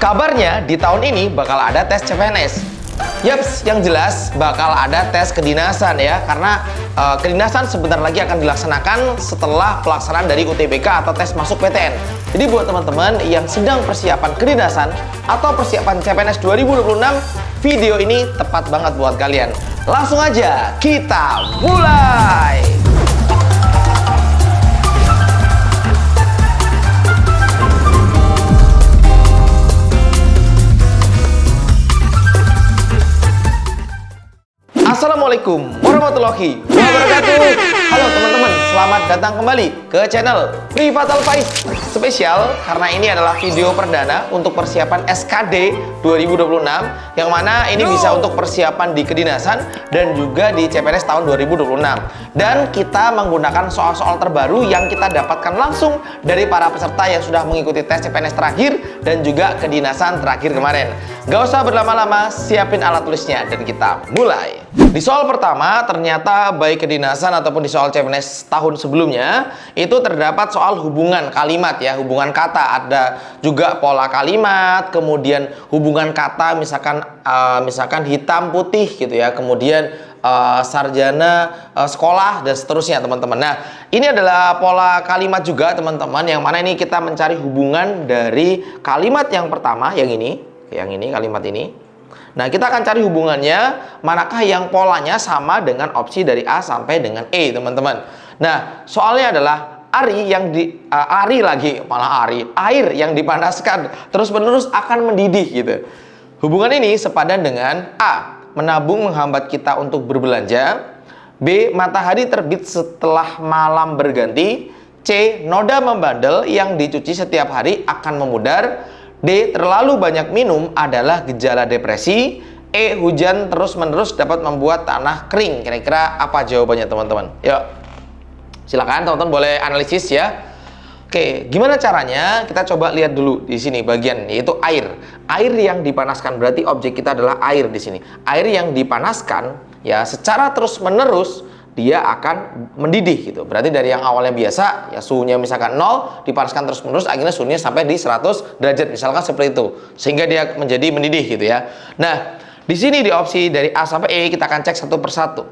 Kabarnya di tahun ini bakal ada tes CPNS. Yaps, yang jelas bakal ada tes kedinasan ya, karena kedinasan sebentar lagi akan dilaksanakan setelah pelaksanaan dari UTBK atau tes masuk PTN. Jadi buat teman-teman yang sedang persiapan kedinasan atau persiapan CPNS 2026, video ini tepat banget buat kalian. Langsung aja kita mulai. Assalamualaikum warahmatullahi wabarakatuh. Halo teman-teman, selamat datang kembali ke channel Privatal Faiz spesial, karena ini adalah video perdana untuk persiapan SKD 2026, yang mana ini bisa untuk persiapan di kedinasan dan juga di CPNS tahun 2026. Dan kita menggunakan soal-soal terbaru yang kita dapatkan langsung dari para peserta yang sudah mengikuti tes CPNS terakhir dan juga kedinasan terakhir kemarin. Gak usah berlama-lama, siapin alat tulisnya dan kita mulai. Di soal pertama, ternyata baik kedinasan ataupun di soal CPNS tahun sebelumnya, itu terdapat soal hubungan kalimat ya, hubungan kata. Ada juga pola kalimat, kemudian hubungan kata misalkan hitam putih gitu ya, kemudian sarjana sekolah dan seterusnya teman-teman. Nah, ini adalah pola kalimat juga teman-teman, yang mana ini kita mencari hubungan dari kalimat yang pertama, yang ini kalimat ini. Nah, kita akan cari hubungannya, manakah yang polanya sama dengan opsi dari A sampai dengan E, teman-teman. Nah, soalnya adalah air yang dipanaskan terus-menerus akan mendidih gitu. Hubungan ini sepadan dengan A, menabung menghambat kita untuk berbelanja. B, matahari terbit setelah malam berganti. C, noda membandel yang dicuci setiap hari akan memudar. D, terlalu banyak minum adalah gejala depresi. E, hujan terus-menerus dapat membuat tanah kering. Kira-kira apa jawabannya teman-teman? Yuk, silakan teman-teman boleh analisis ya. Oke, gimana caranya? Kita coba lihat dulu di sini bagian, yaitu air. Air yang dipanaskan, berarti objek kita adalah air di sini. Air yang dipanaskan ya secara terus-menerus dia akan mendidih gitu. Berarti dari yang awalnya biasa ya suhunya misalkan 0, dipanaskan terus-menerus, akhirnya suhunya sampai di 100 derajat misalkan seperti itu, sehingga dia menjadi mendidih gitu ya. Nah, di sini di opsi dari A sampai E kita akan cek satu persatu.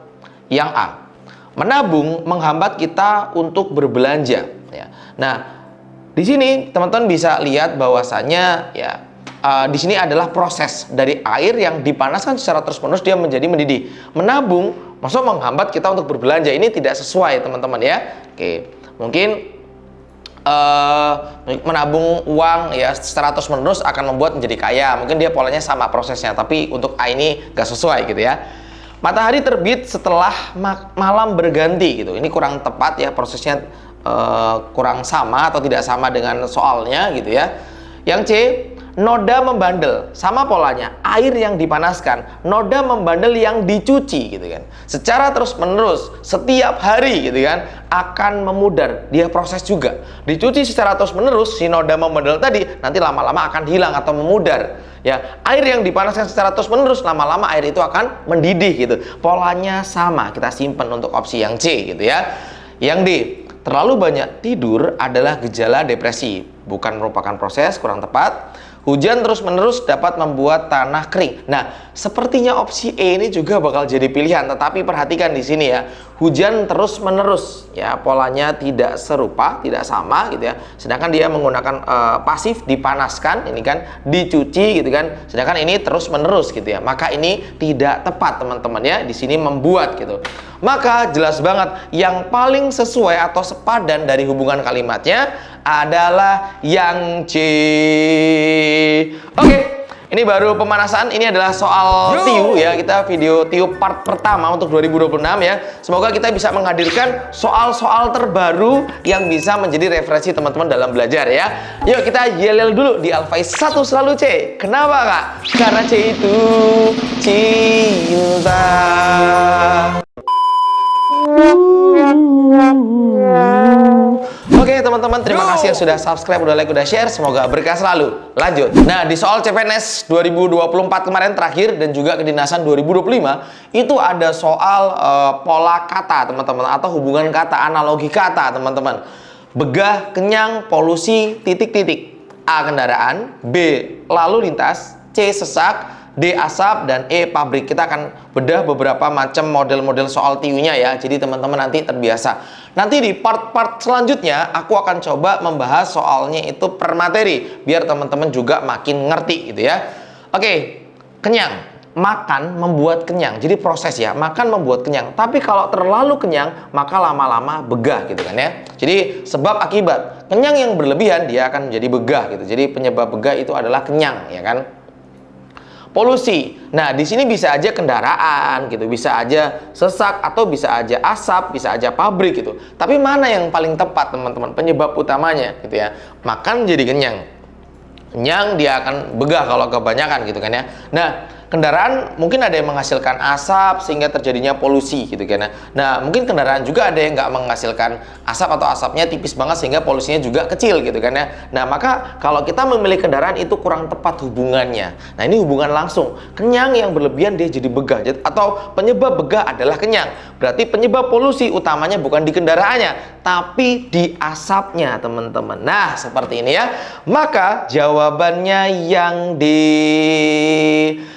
Yang A, menabung menghambat kita untuk berbelanja ya. Nah, di sini teman-teman bisa lihat bahwasanya ya di sini adalah proses dari air yang dipanaskan secara terus-menerus dia menjadi mendidih. Menabung maksud menghambat kita untuk berbelanja, ini tidak sesuai teman-teman ya. Oke, mungkin menabung uang ya secara terus-menerus akan membuat menjadi kaya. Mungkin dia polanya sama prosesnya, tapi untuk A ini gak sesuai gitu ya. Matahari terbit setelah malam berganti gitu. Ini kurang tepat ya, prosesnya kurang sama atau tidak sama dengan soalnya gitu ya. Yang C, noda membandel, sama polanya, air yang dipanaskan, noda membandel yang dicuci gitu kan, secara terus-menerus setiap hari gitu kan, akan memudar. Dia proses juga, dicuci secara terus-menerus, si noda membandel tadi nanti lama-lama akan hilang atau memudar ya. Air yang dipanaskan secara terus-menerus, lama-lama air itu akan mendidih gitu. Polanya sama, kita simpan untuk opsi yang C gitu ya. Yang D, terlalu banyak tidur adalah gejala depresi, bukan merupakan proses, kurang tepat. Hujan terus-menerus dapat membuat tanah kering. Nah, sepertinya opsi E ini juga bakal jadi pilihan, tetapi perhatikan di sini ya. Hujan terus-menerus ya, polanya tidak serupa, tidak sama gitu ya. Sedangkan dia menggunakan pasif, dipanaskan, ini kan dicuci gitu kan. Sedangkan ini terus-menerus gitu ya. Maka ini tidak tepat teman-teman ya. Di sini membuat gitu. Maka jelas banget yang paling sesuai atau sepadan dari hubungan kalimatnya adalah yang C. Oke, ini baru pemanasan. Ini adalah soal TIU ya. Kita video TIU part pertama untuk 2026 ya. Semoga kita bisa menghadirkan soal-soal terbaru yang bisa menjadi referensi teman-teman dalam belajar ya. Yuk kita yel-yel dulu di Alfaiz 1 selalu C. Kenapa kak? Karena C itu cinta. Oke teman-teman, terima kasih yang sudah subscribe, udah like, udah share. Semoga berkah selalu. Lanjut. Nah, di soal CPNS 2024 kemarin terakhir dan juga kedinasan 2025 itu ada soal pola kata teman-teman, atau hubungan kata, analogi kata teman-teman. Begah, kenyang, polusi, titik-titik. A. Kendaraan, B. Lalu lintas, C. Sesak, D. Asap, dan E. Pabrik. Kita akan bedah beberapa macam model-model soal TIU-nya ya. Jadi teman-teman nanti terbiasa. Nanti di part-part selanjutnya aku akan coba membahas soalnya itu per materi, biar teman-teman juga makin ngerti gitu ya. Oke, kenyang. Makan membuat kenyang. Jadi proses ya, makan membuat kenyang. Tapi kalau terlalu kenyang, maka lama-lama begah gitu kan ya. Jadi sebab akibat. Kenyang yang berlebihan dia akan menjadi begah gitu. Jadi penyebab begah itu adalah kenyang ya kan. Polusi. Nah, di sini bisa aja kendaraan gitu, bisa aja sesak, atau bisa aja asap, bisa aja pabrik gitu. Tapi mana yang paling tepat, teman-teman? Penyebab utamanya gitu ya. Makan jadi kenyang. Kenyang dia akan begah kalau kebanyakan gitu kan ya. Nah, kendaraan mungkin ada yang menghasilkan asap sehingga terjadinya polusi gitu kan. Nah, mungkin kendaraan juga ada yang nggak menghasilkan asap atau asapnya tipis banget sehingga polusinya juga kecil gitu kan ya. Nah, maka kalau kita memilih kendaraan itu kurang tepat hubungannya. Nah, ini hubungan langsung. Kenyang yang berlebihan dia jadi begah, atau penyebab begah adalah kenyang. Berarti penyebab polusi utamanya bukan di kendaraannya, tapi di asapnya, teman-teman. Nah, seperti ini ya. Maka jawabannya yang di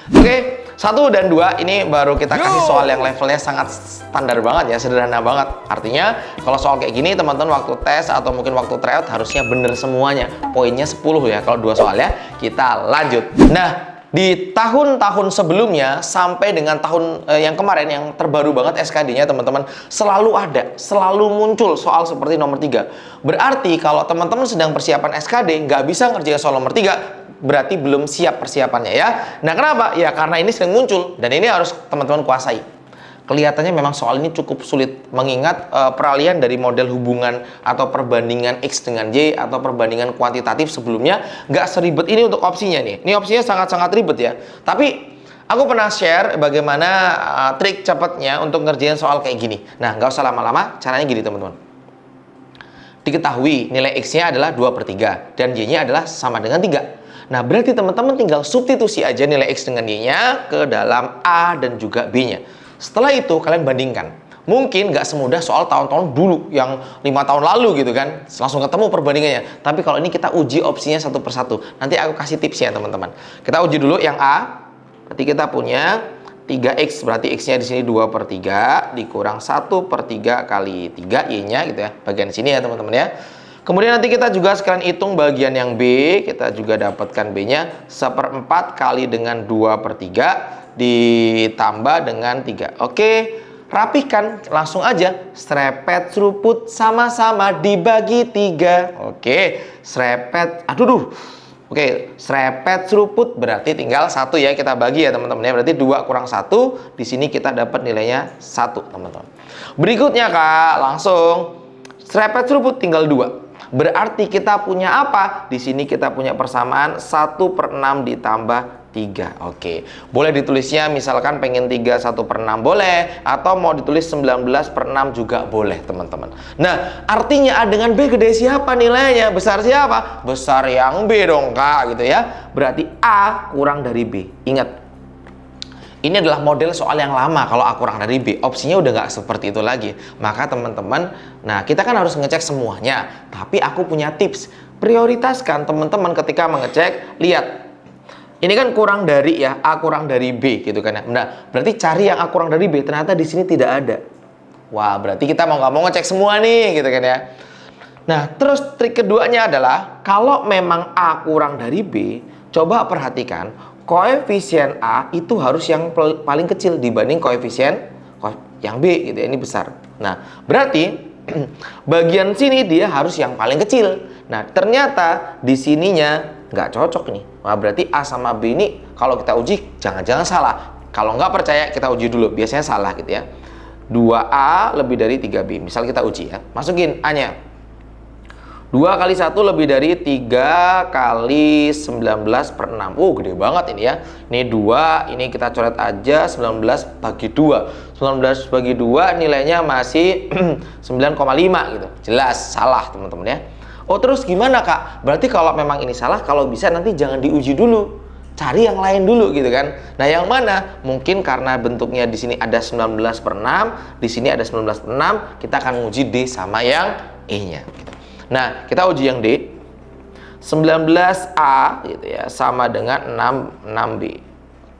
Oke, 1 dan 2 ini baru kita kasih soal yang levelnya sangat standar banget ya, sederhana banget. Artinya kalau soal kayak gini teman-teman waktu tes atau mungkin waktu tryout harusnya bener semuanya. Poinnya 10 ya kalau 2 soal ya. Kita lanjut. Nah, di tahun-tahun sebelumnya sampai dengan tahun yang kemarin yang terbaru banget SKD-nya teman-teman, selalu muncul soal seperti nomor 3. Berarti kalau teman-teman sedang persiapan SKD nggak bisa ngerjain soal nomor 3, berarti belum siap persiapannya ya. Nah, kenapa? Ya karena ini sering muncul dan ini harus teman-teman kuasai. Kelihatannya memang soal ini cukup sulit mengingat peralihan dari model hubungan atau perbandingan X dengan Y atau perbandingan kuantitatif sebelumnya nggak seribet ini untuk opsinya nih. Ini opsinya sangat-sangat ribet ya. Tapi aku pernah share bagaimana trik cepatnya untuk ngerjain soal kayak gini. Nah, nggak usah lama-lama, caranya gini teman-teman. Diketahui nilai X-nya adalah 2/3 dan Y-nya adalah sama dengan 3. Nah, berarti teman-teman tinggal substitusi aja nilai X dengan Y-nya ke dalam A dan juga B-nya. Setelah itu, kalian bandingkan. Mungkin nggak semudah soal tahun-tahun dulu, yang 5 tahun lalu gitu kan. Langsung ketemu perbandingannya. Tapi kalau ini kita uji opsinya satu persatu. Nanti aku kasih tipsnya, teman-teman. Kita uji dulu yang A. Berarti kita punya 3X. Berarti X-nya di sini 2/3. Dikurang 1/3 kali 3 Y-nya gitu ya. Bagian sini ya, teman-teman ya. Kemudian nanti kita juga sekalian hitung bagian yang B. Kita juga dapatkan B-nya 1/4 kali dengan 2/3 ditambah dengan 3. Oke, rapikan. Langsung aja. Serepet seruput sama-sama dibagi 3. Oke, serepet. Oke, serepet seruput berarti tinggal 1 ya. Kita bagi ya teman-teman ya. Berarti 2 kurang 1. Di sini kita dapat nilainya 1 teman-teman. Berikutnya Kak, langsung serepet seruput tinggal 2. Berarti kita punya apa? Di sini kita punya persamaan 1/6 ditambah 3. Oke. Boleh ditulisnya misalkan pengen 3 1/6 boleh. Atau mau ditulis 19/6 juga boleh teman-teman. Nah, artinya A dengan B gede siapa nilainya? Besar siapa? Besar yang B dong Kak gitu ya. Berarti A kurang dari B. Ingat. Ini adalah model soal yang lama. Kalau A kurang dari B, opsinya udah nggak seperti itu lagi. Maka teman-teman, nah kita kan harus ngecek semuanya. Tapi aku punya tips. Prioritaskan teman-teman ketika mengecek. Lihat, ini kan kurang dari ya, A kurang dari B gitu kan ya. Nah, berarti cari yang A kurang dari B. Ternyata di sini tidak ada. Wah, berarti kita mau nggak mau ngecek semua nih gitu kan ya. Nah, terus trik keduanya adalah kalau memang A kurang dari B, coba perhatikan. Koefisien A itu harus yang paling kecil dibanding koefisien yang B gitu ya, ini besar. Nah, berarti bagian sini dia harus yang paling kecil. Nah, ternyata di sininya nggak cocok nih. Nah, berarti A sama B ini kalau kita uji jangan-jangan salah. Kalau nggak percaya kita uji dulu, biasanya salah gitu ya. 2A lebih dari 3B. Misal kita uji ya. Masukin A-nya. 2 kali 1 lebih dari 3 kali 19/6. Gede banget ini ya. Ini 2, ini kita coret aja 19 bagi 2. 19 bagi 2 nilainya masih 9,5 gitu. Jelas salah teman-teman ya. Terus gimana Kak? Berarti kalau memang ini salah, kalau bisa nanti jangan diuji dulu. Cari yang lain dulu gitu kan. Nah, yang mana? Mungkin karena bentuknya di sini ada 19/6, di sini ada 19/6, kita akan uji D sama yang E-nya gitu. Nah, kita uji yang D. 19A gitu ya, sama dengan 6B.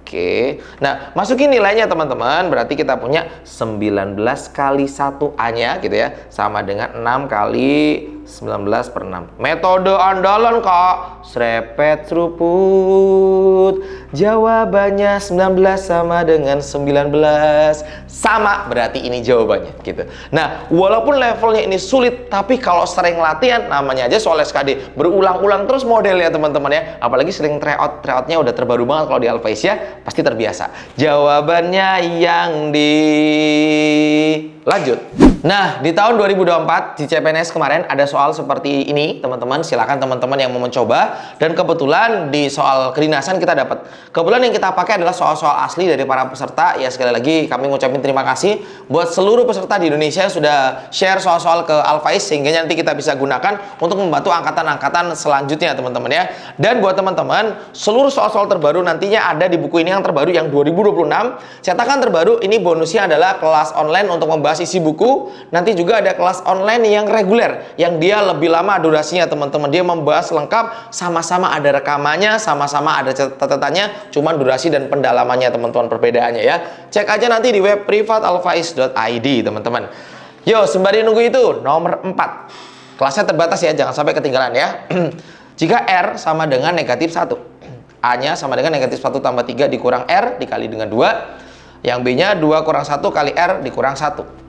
Oke. Nah, masukin nilainya teman-teman. Berarti kita punya 19 kali 1A-nya gitu ya, sama dengan 6 kali 19 per 6. Metode andalan, Kak. Serepet seruput. Jawabannya 19 sama dengan 19. Sama, berarti ini jawabannya gitu. Nah, walaupun levelnya ini sulit, tapi kalau sering latihan, namanya aja soal SKD, berulang-ulang terus modelnya teman-teman ya. Apalagi sering tryout-tryoutnya udah terbaru banget kalau di Alphais ya, pasti terbiasa. Jawabannya yang lanjut. Nah, di tahun 2024 di CPNS kemarin ada soal seperti ini, teman-teman. Silakan teman-teman yang mau mencoba. Dan kebetulan di soal kedinasan kita dapat. Kebetulan yang kita pakai adalah soal-soal asli dari para peserta. Ya, sekali lagi kami ngucapin terima kasih buat seluruh peserta di Indonesia yang sudah share soal-soal ke Alphais, sehingga nanti kita bisa gunakan untuk membantu angkatan-angkatan selanjutnya, teman-teman ya. Dan buat teman-teman, seluruh soal-soal terbaru nantinya ada di buku ini yang terbaru yang 2026. Cetakan terbaru ini bonusnya adalah kelas online untuk membahas isi buku. Nanti juga ada kelas online yang reguler, yang dia lebih lama durasinya, teman-teman. Dia membahas lengkap, sama-sama ada rekamannya, sama-sama ada catatannya, cuman durasi dan pendalamannya, teman-teman, perbedaannya ya. Cek aja nanti di web privatalphais.id, teman-teman. Yo, sembari nunggu itu, nomor 4. Kelasnya terbatas ya, jangan sampai ketinggalan ya. Jika R sama dengan negatif 1, A-nya sama dengan negatif 1 tambah 3 dikurang R dikali dengan 2, yang B-nya 2 kurang 1 kali R dikurang 1.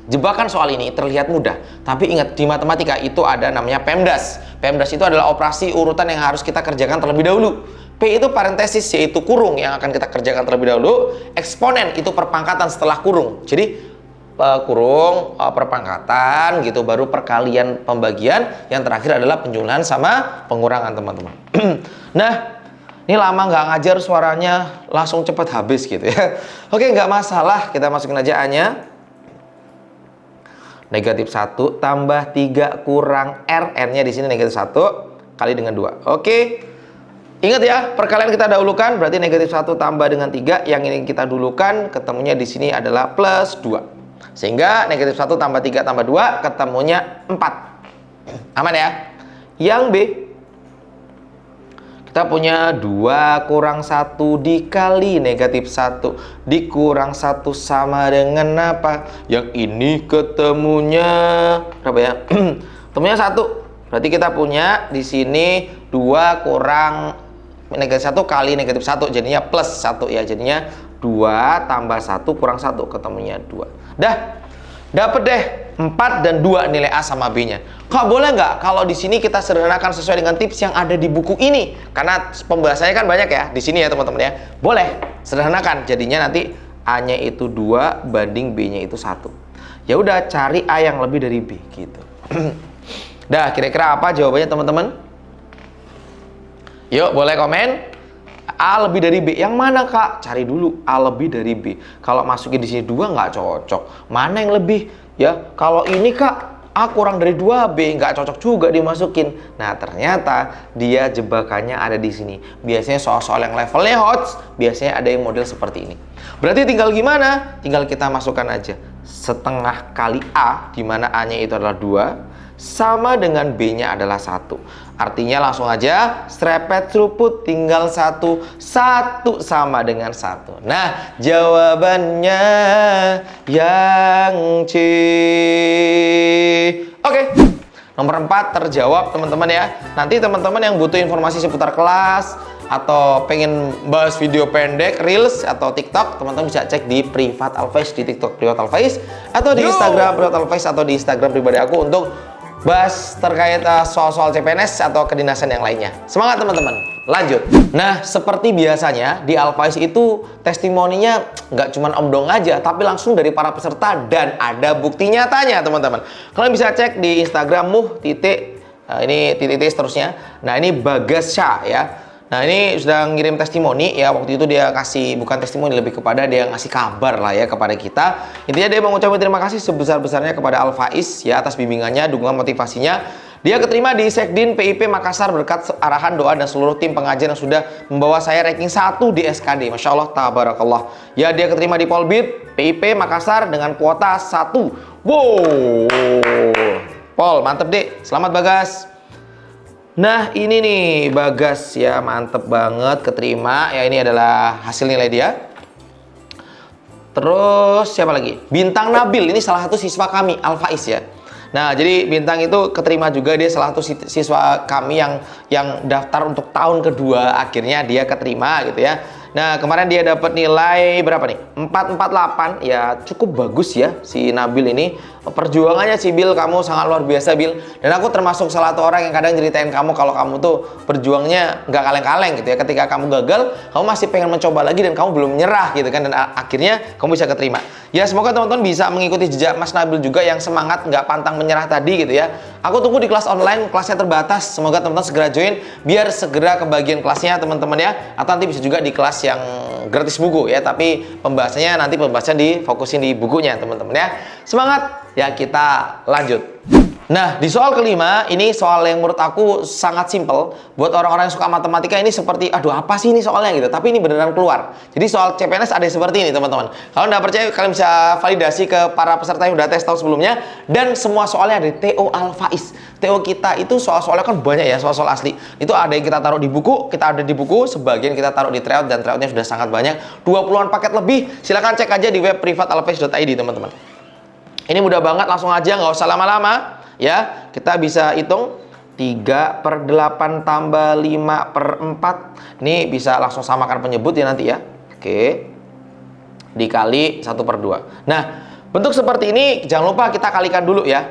Jebakan soal ini terlihat mudah, tapi ingat di matematika itu ada namanya PEMDAS. PEMDAS itu adalah operasi urutan yang harus kita kerjakan terlebih dahulu. P itu parentesis, yaitu kurung yang akan kita kerjakan terlebih dahulu. Eksponen itu perpangkatan setelah kurung. Jadi kurung, perpangkatan gitu, baru perkalian pembagian, yang terakhir adalah penjumlahan sama pengurangan, teman-teman. Nah, ini lama nggak ngajar, suaranya langsung cepat habis gitu ya. Oke, nggak masalah, kita masukin aja A-nya. Negatif 1 tambah 3 kurang R. R-nya di sini negatif 1 kali dengan 2. Oke. Ingat ya, perkalian kita dahulukan, berarti negatif 1 tambah dengan 3. Yang ini kita dulukan, ketemunya di sini adalah plus 2. Sehingga negatif 1 tambah 3 tambah 2, ketemunya 4. Aman ya? Yang B, kita punya 2 kurang 1 dikali negatif 1 dikurang 1 sama dengan apa? Yang ini ketemunya berapa ya? Ketemunya 1. Berarti kita punya di sini 2 kurang negatif 1 kali negatif 1, jadinya plus 1 ya. Jadinya 2 tambah 1 kurang 1, ketemunya 2. Dah, dapet deh 4 dan 2 nilai A sama B-nya. Kak, boleh nggak kalau di sini kita sederhanakan sesuai dengan tips yang ada di buku ini? Karena pembahasannya kan banyak ya di sini ya, teman-teman ya. Boleh, sederhanakan. Jadinya nanti A-nya itu 2 banding B-nya itu 1. Ya udah, cari A yang lebih dari B gitu. Dah, kira-kira apa jawabannya, teman-teman? Yuk, boleh komen. A lebih dari B. Yang mana, Kak? Cari dulu A lebih dari B. Kalau masukin di sini 2 nggak cocok. Mana yang lebih? Ya, kalau ini, Kak, A kurang dari 2B, nggak cocok juga dimasukin. Nah, ternyata dia jebakannya ada di sini. Biasanya soal-soal yang levelnya hot, biasanya ada yang model seperti ini. Berarti tinggal gimana? Tinggal kita masukkan aja setengah kali A, di mana A-nya itu adalah 2, sama dengan B-nya adalah 1. Artinya langsung aja serepet seruput, tinggal 1 sama dengan 1. Nah, jawabannya yang C. Oke, nomor 4 terjawab, teman-teman ya. Nanti teman-teman yang butuh informasi seputar kelas atau pengen bahas video pendek, reels atau TikTok, teman-teman bisa cek di Privat Alphais, di TikTok Privat Alphais, atau di Instagram Privat Alphais, atau di Instagram pribadi aku untuk bahas terkait soal-soal CPNS atau kedinasan yang lainnya. Semangat, teman-teman. Lanjut. Nah, seperti biasanya di Alphais itu testimoninya nggak cuma omdong aja, tapi langsung dari para peserta dan ada bukti nyatanya, teman-teman. Kalian bisa cek di Instagram ini titik seterusnya. Nah, ini Bagas Syah ya. Nah, ini sudah ngirim testimoni ya. Waktu itu dia kasih, bukan testimoni, lebih kepada dia ngasih kabar lah ya kepada kita. Intinya dia mengucapkan terima kasih sebesar-besarnya kepada Alphais ya atas bimbingannya, dukungan motivasinya. Dia keterima di Sekdin PIP Makassar berkat arahan, doa dan seluruh tim pengajian yang sudah membawa saya ranking 1 di SKD. Masya Allah, tabarakallah. Ya, dia keterima di Polbit PIP Makassar dengan kuota 1. Wow. Pol, mantep deh. Selamat, Bagas. Nah, ini nih Bagas ya, mantep banget, keterima ya. Ini adalah hasil nilai dia. Terus siapa lagi? Bintang Nabil, ini salah satu siswa kami Al-Faiz ya. Nah, jadi Bintang itu keterima juga, dia salah satu siswa kami yang daftar untuk tahun kedua, akhirnya dia keterima gitu ya. Nah, kemarin dia dapat nilai berapa nih? 448. Ya, cukup bagus ya si Nabil ini. Perjuangannya sih Bil, kamu sangat luar biasa Bil. Dan aku termasuk salah satu orang yang kadang ceritain kamu kalau kamu tuh berjuangnya nggak kaleng-kaleng gitu ya. Ketika kamu gagal, kamu masih pengen mencoba lagi dan kamu belum menyerah gitu kan. Dan akhirnya kamu bisa keterima. Ya, semoga teman-teman bisa mengikuti jejak Mas Nabil juga yang semangat, nggak pantang menyerah tadi gitu ya. Aku tunggu di kelas online, kelasnya terbatas. Semoga teman-teman segera join biar segera ke bagian kelasnya teman-teman ya. Atau nanti bisa juga di kelas yang gratis buku ya, tapi pembahasannya nanti difokusin di bukunya teman-teman ya. Semangat ya, kita lanjut. Nah, di soal kelima, ini soal yang menurut aku sangat simpel. Buat orang-orang yang suka matematika ini seperti, aduh apa sih ini soalnya gitu. Tapi ini beneran keluar. Jadi soal CPNS ada seperti ini teman-teman. Kalau nggak percaya, kalian bisa validasi ke para peserta yang udah tes tahun sebelumnya. Dan semua soalnya dari TO Al-Faiz. TO kita itu soal-soalnya kan banyak ya, soal-soal asli. Itu ada yang kita taruh di buku, sebagian kita taruh di tryout, dan tryoutnya sudah sangat banyak. 20-an paket lebih. Silahkan cek aja di web privatalfaiz.id teman-teman. Ini mudah banget, langsung aja, nggak usah lama-lama. Ya, kita bisa hitung 3/8 tambah 5/4. Ini bisa langsung samakan penyebut ya nanti ya. Oke. Dikali 1/2. Nah, bentuk seperti ini jangan lupa kita kalikan dulu ya.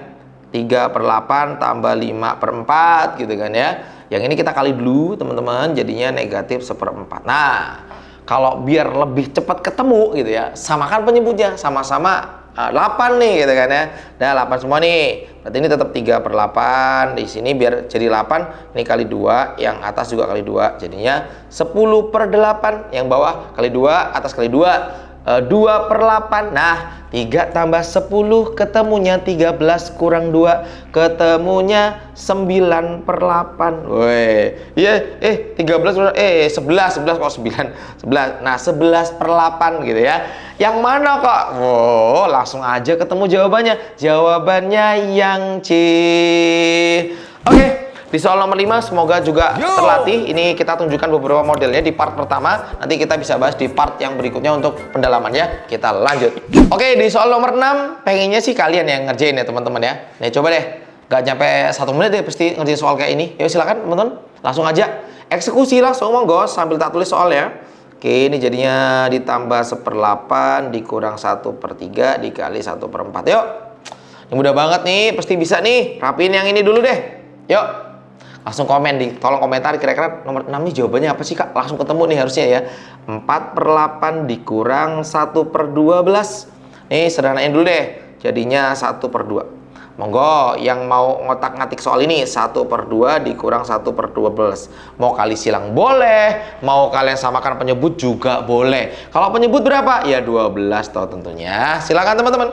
3/8 tambah 5/4 gitu kan ya. Yang ini kita kali dulu teman-teman, jadinya negatif 1/4. Nah, kalau biar lebih cepat ketemu gitu ya, samakan penyebutnya, sama-sama 8 nih gitu kan ya. Nah, 8 semua nih. Berarti ini tetap 3/8. Di sini biar jadi 8, ini kali 2, yang atas juga kali 2. Jadinya 10/8. Yang bawah kali 2, atas kali 2. 2/8. Nah, 3 tambah 10 ketemunya 13 kurang 2 ketemunya 9/8. Woi. Iya, 13 11 kok 9. 11. Nah, 11/8 gitu ya. Yang mana kok? Oh, langsung aja ketemu jawabannya. Jawabannya yang C. Oke. Di soal nomor 5 semoga juga terlatih. Ini kita tunjukkan beberapa modelnya di part pertama. Nanti kita bisa bahas di part yang berikutnya untuk pendalamannya. Kita lanjut. Oke, di soal nomor 6 pengennya sih kalian yang ngerjain ya teman-teman ya. Nih coba deh. Gak nyampe 1 menit deh pasti ngerjain soal kayak ini. Yuk silakan teman-teman. Langsung aja. Eksekusi langsung monggo sambil tak tulis soalnya. Oke, ini jadinya ditambah 1/8 dikurang 1/3 dikali 1/4. Yuk. Ini mudah banget nih. Pasti bisa nih. Rapiin yang ini dulu deh. Yuk. Langsung komen tolong komentar kira-kira nomor 6 nih jawabannya apa sih Kak? Langsung ketemu nih harusnya ya. 4/8 dikurang 1/12. Nih sederhanain dulu deh. Jadinya 1/2. Monggo yang mau ngotak-ngatik soal ini 1/2 dikurang 1/12. Mau kali silang boleh, mau kalian samakan penyebut juga boleh. Kalau penyebut berapa? Ya 12 toh tentunya. Silakan teman-teman.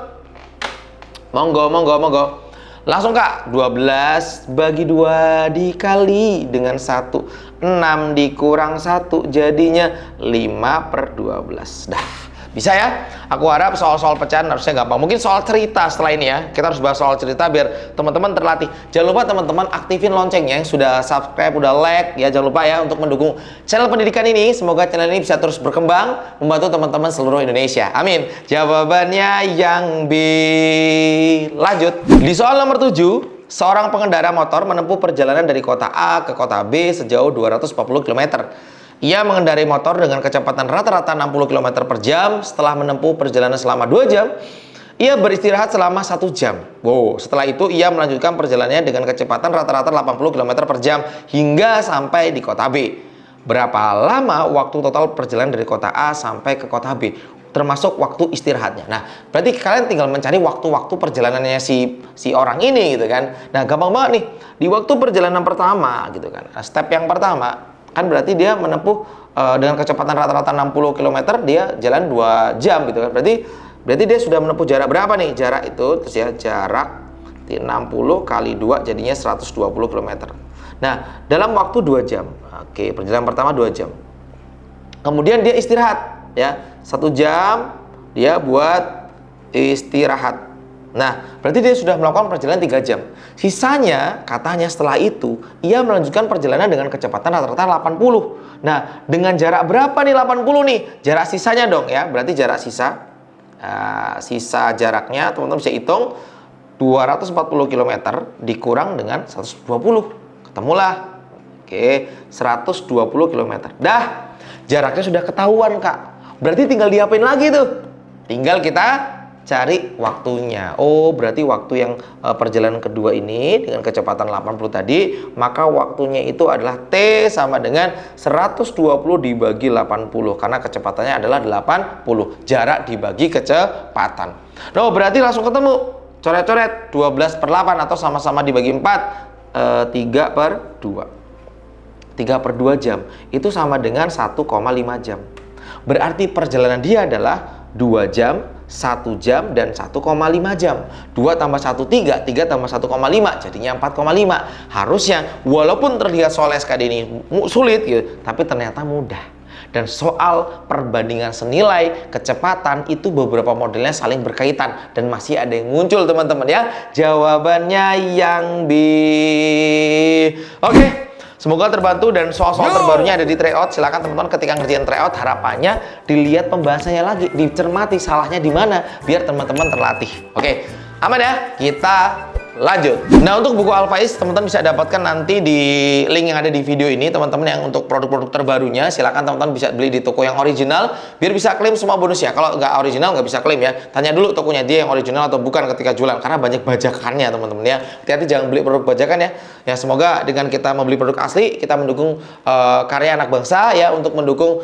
Monggo. Langsung Kak, 12 bagi 2 dikali dengan 1. 6 dikurang 1 jadinya 5/12. Dah, bisa ya? Aku harap soal-soal pecahan harusnya gampang. Mungkin soal cerita setelah ini ya. Kita harus bahas soal cerita biar teman-teman terlatih. Jangan lupa teman-teman aktifin loncengnya yang sudah subscribe, udah like ya. Jangan lupa ya untuk mendukung channel pendidikan ini. Semoga channel ini bisa terus berkembang, membantu teman-teman seluruh Indonesia. Amin. Jawabannya yang B. Lanjut. Di soal nomor 7, seorang pengendara motor menempuh perjalanan dari kota A ke kota B sejauh 240 km. Ia mengendarai motor dengan kecepatan rata-rata 60 km per jam. Setelah menempuh perjalanan selama 2 jam, ia beristirahat selama 1 jam. Wow, setelah itu ia melanjutkan perjalanannya dengan kecepatan rata-rata 80 km per jam hingga sampai di kota B. Berapa lama waktu total perjalanan dari kota A sampai ke kota B? Termasuk waktu istirahatnya. Nah, berarti kalian tinggal mencari waktu-waktu perjalanannya si orang ini gitu kan. Nah, gampang banget nih. Di waktu perjalanan pertama gitu kan. Nah, step yang pertama kan berarti dia menempuh dengan kecepatan rata-rata 60 km, dia jalan 2 jam gitu kan. Berarti dia sudah menempuh jarak berapa nih? Jarak itu terus ya, jarak 60 kali 2 jadinya 120 km. Nah, dalam waktu 2 jam. Oke, perjalanan pertama 2 jam. Kemudian dia istirahat ya. 1 jam dia buat istirahat. Nah, berarti dia sudah melakukan perjalanan 3 jam. Sisanya, katanya setelah itu, ia melanjutkan perjalanan dengan kecepatan rata-rata 80. Nah, dengan jarak berapa nih 80 nih? Jarak sisanya dong ya. Berarti jarak sisa. Sisa jaraknya, teman-teman bisa hitung. 240 km dikurang dengan 120. Ketemulah. Oke, 120 km. Dah, jaraknya sudah ketahuan, Kak. Berarti tinggal diapain lagi tuh? Tinggal kita cari waktunya. Oh, berarti waktu yang perjalanan kedua ini dengan kecepatan 80 tadi, maka waktunya itu adalah T sama dengan 120 dibagi 80 karena kecepatannya adalah 80. Jarak dibagi kecepatan. Nah, berarti langsung ketemu. Coret-coret 12/8 atau sama-sama dibagi 4, 3/2. 3/2 jam. Itu sama dengan 1,5 jam. Berarti perjalanan dia adalah 2 jam, 1 jam, dan 1,5 jam. 2 tambah 1, 3. 3 tambah 1,5, jadinya 4,5. Harusnya, walaupun terlihat soal SKD ini sulit gitu, tapi ternyata mudah. Dan soal perbandingan senilai kecepatan itu beberapa modelnya saling berkaitan. Dan masih ada yang muncul teman-teman ya. Jawabannya yang B. Oke. Semoga terbantu dan soal-soal terbarunya ada di tryout. Silakan teman-teman ketika ngerjain tryout harapannya dilihat pembahasannya lagi, dicermati salahnya di mana biar teman-teman terlatih. Oke, aman ya? Kita lanjut. Nah, untuk buku Alfaiz teman-teman bisa dapatkan nanti di link yang ada di video ini. Teman-teman yang untuk produk-produk terbarunya silakan teman-teman bisa beli di toko yang original biar bisa klaim semua bonusnya. Kalau nggak original nggak bisa klaim ya. Tanya dulu tokonya dia yang original atau bukan ketika jualan karena banyak bajakannya teman-teman ya. Hati-hati jangan beli produk bajakan ya. Ya, semoga dengan kita membeli produk asli kita mendukung karya anak bangsa ya, untuk mendukung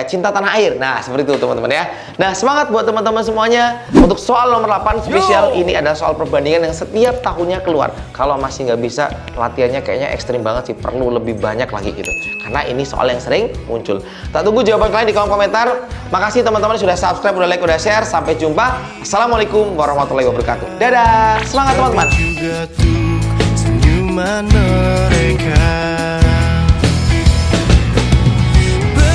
cinta tanah air. Nah, seperti itu teman-teman ya. Nah, semangat buat teman-teman semuanya. Untuk soal nomor 8 spesial ini adalah soal perbandingan yang setiap tahunnya keluar. Kalau masih nggak bisa, latihannya kayaknya ekstrim banget sih, perlu lebih banyak lagi gitu karena ini soal yang sering muncul. Tak tunggu jawaban kalian di kolom komentar. Makasih teman-teman sudah subscribe, udah like, udah share. Sampai jumpa. Assalamualaikum warahmatullahi wabarakatuh. Dadah, semangat teman-teman. Mereka